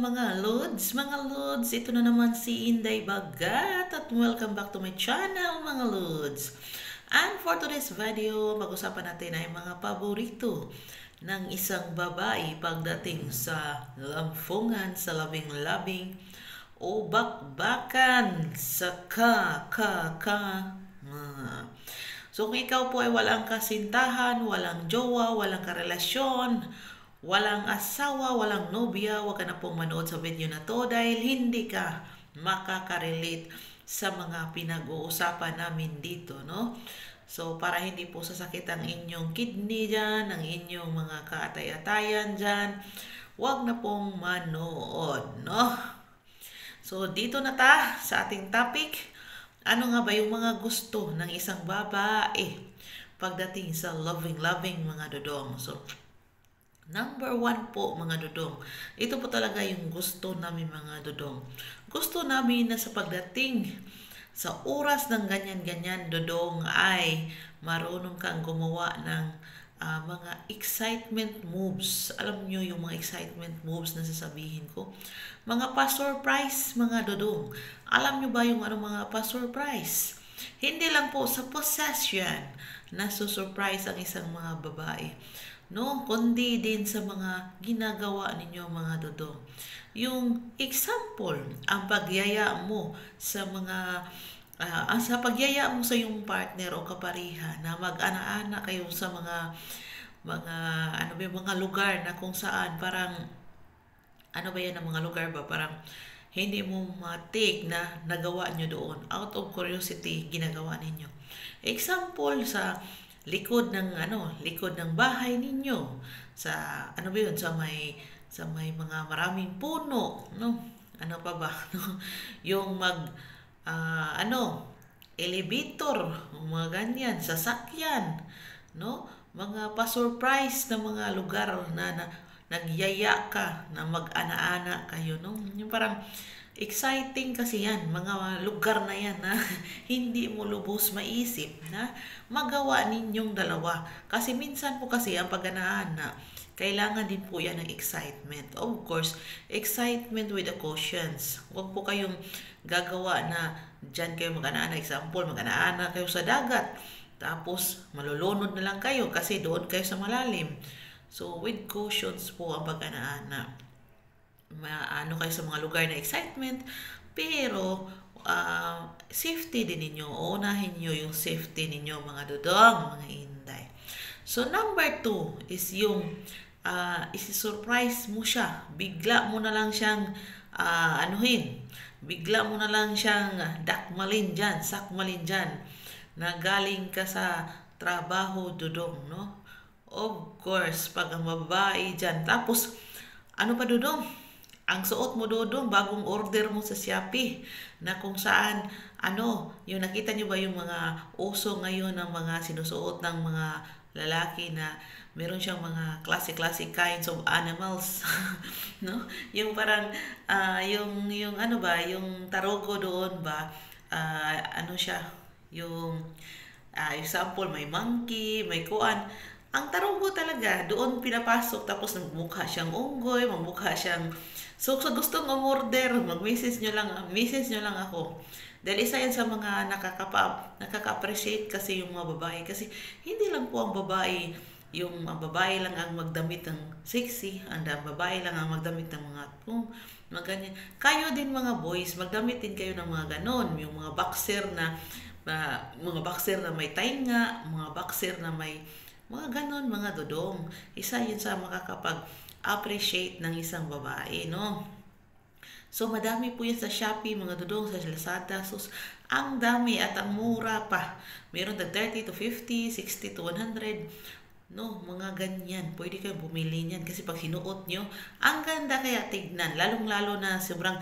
mga Lods, ito na naman si Inday Bagat at welcome back to my channel mga Lods. And for today's video, mag-usapan natin ay mga paborito ng isang babae pagdating sa lampungan, sa labing-labing o bakbakan sa So kung ikaw po ay walang kasintahan, walang jowa, walang karelasyon, walang asawa, walang nobya, wag ka na pong manood sa video na to dahil hindi ka makakarelate sa mga pinag-uusapan namin dito, no? So, para hindi po sasakit ang inyong kidney dyan, ang inyong mga kaatay-atayan dyan, wag na pong manood, no? So, dito na ta sa ating topic. Ano nga ba yung mga gusto ng isang babae pagdating sa loving mga dodong? So, number 1 po mga dodong. Ito po talaga yung gusto namin mga dodong. Gusto namin na sa pagdating sa oras ng ganyan-ganyan dodong ay marunong kang gumawa ng mga excitement moves. Alam nyo yung mga excitement moves na sasabihin ko? Mga pa-surprise mga dodong. Alam nyo ba yung mga pa-surprise? Hindi lang po sa possession na susurprise ang isang mga babae, no, kundi din sa mga ginagawa ninyo mga dodong. Yung example, ang pagyaya mo sa mga sa pagyaya mo sa iyong partner o kapariha na mag-ana-ana kayo sa mga lugar na kung saan parang ano ba yan ang mga lugar ba parang hindi mo matik na nagawa nyo doon, out of curiosity ginagawa ninyo. Example, sa likod ng bahay ninyo, sa sa may mga maraming puno, no? Ano pa ba? No? Yung elevator, mga ganyan, sasakyan, no? Mga pa-surprise na mga lugar na nagyaya ka na mag-ana-ana kayo, no? Yung parang exciting kasi yan, mga lugar na yan na hindi mo lubos maisip na magawa ninyong dalawa. Kasi minsan po kasi ang pag-ana-ana, kailangan din po yan ng excitement. Of course, excitement with the cautions. Huwag po kayong gagawa na dyan kayo mag-ana-ana. Example, mag-ana-ana kayo sa dagat. Tapos, malulunod na lang kayo kasi doon kayo sa malalim. So, with cautions po ang pag-ana-ana. Ano kayo sa mga lugar na excitement, pero safety din ninyo. Unahin nyo yung safety ninyo mga dodong, mga inday. So, number 2 is yung isi-surprise mo siya. Bigla mo na lang siyang bigla mo na lang siyang sakmalin dyan, na galing ka sa trabaho dodong, no? Of course, pag ang babae dyan, tapos, ano pa dodong? Ang suot mo dodong, bagong order mo sa Shopee, na kung saan, yung nakita nyo ba yung mga uso ngayon ng mga sinusuot ng mga lalaki na meron siyang mga classic kinds of animals, no? Yung parang, yung yung tarogo doon ba, siya, yung, example, may monkey, may kuan, ang tarugo talaga, doon pinapasok, tapos magmukha siyang unggoy, magmukha siyang... So, sa gustong umorder, mag-message nyo lang ako. Dahil isa yan sa mga nakaka-appreciate kasi yung mga babae. Kasi hindi lang po ang babae lang ang magdamit ng sexy, ang babae lang ang magdamit ng mga ganyan. Kayo din mga boys, magdamit din kayo ng mga ganon, yung mga boxer na may tainga, mga boxer na may mga ganon, mga dodong. Isa yun sa makakapag-appreciate ng isang babae, no? So, madami po yan sa Shopee, mga dodong, sa Lazada. So, ang dami at ang mura pa. Meron na 30 to 50, 60 to 100. No, mga ganyan. Pwede kayo bumili niyan kasi pag sinuot nyo, ang ganda kaya tignan. Lalong-lalo na sobrang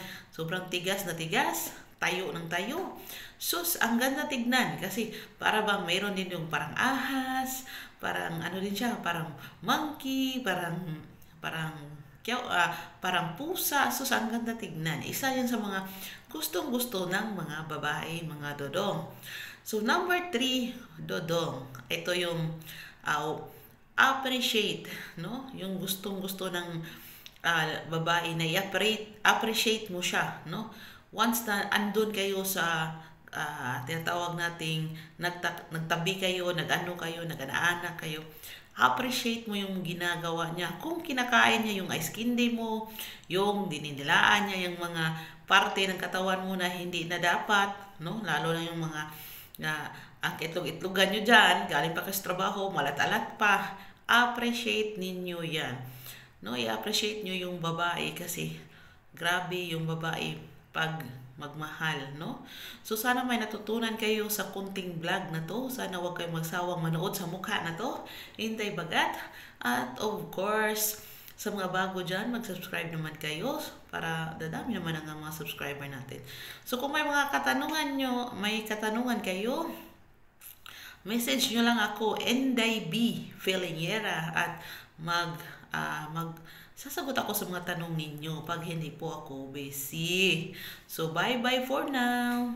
tigas na tigas. Tayo ng tayo. Sus, ang ganda tignan kasi para bang mayroon din yung parang ahas, parang din siya, parang monkey, parang pusa. Sus, ang ganda tignan. Isa yan sa mga gustong-gusto ng mga babae, mga dodong. So, number 3, dodong. Ito yung appreciate, no? Yung gustong-gusto ng babae na i-appreciate mo siya, no? Once na andun kayo sa tinatawag nating nagtabi kayo, nag-ano kayo, nag-anak kayo, appreciate mo yung ginagawa niya. Kung kinakain niya yung ice candy mo, yung dinidilaan niya, yung mga parte ng katawan mo na hindi na dapat, no? Lalo na yung mga ang itlog-itlogan nyo dyan, galing pa kayo sa trabaho, malat-alat pa, appreciate ninyo yan. No, i-appreciate nyo yung babae kasi grabe yung babae pag magmahal, no? So, sana may natutunan kayo sa kunting vlog na to. Sana huwag kayong magsawang manood sa mukha na to. Hintay bagat. At of course, sa mga bago dyan, mag-subscribe naman kayo para dadami naman ang mga subscriber natin. So, kung may mga katanungan kayo, message nyo lang ako, Enday B. Felingera, at sasagot ako sa mga tanong ninyo pag hindi po ako busy. So, bye-bye for now!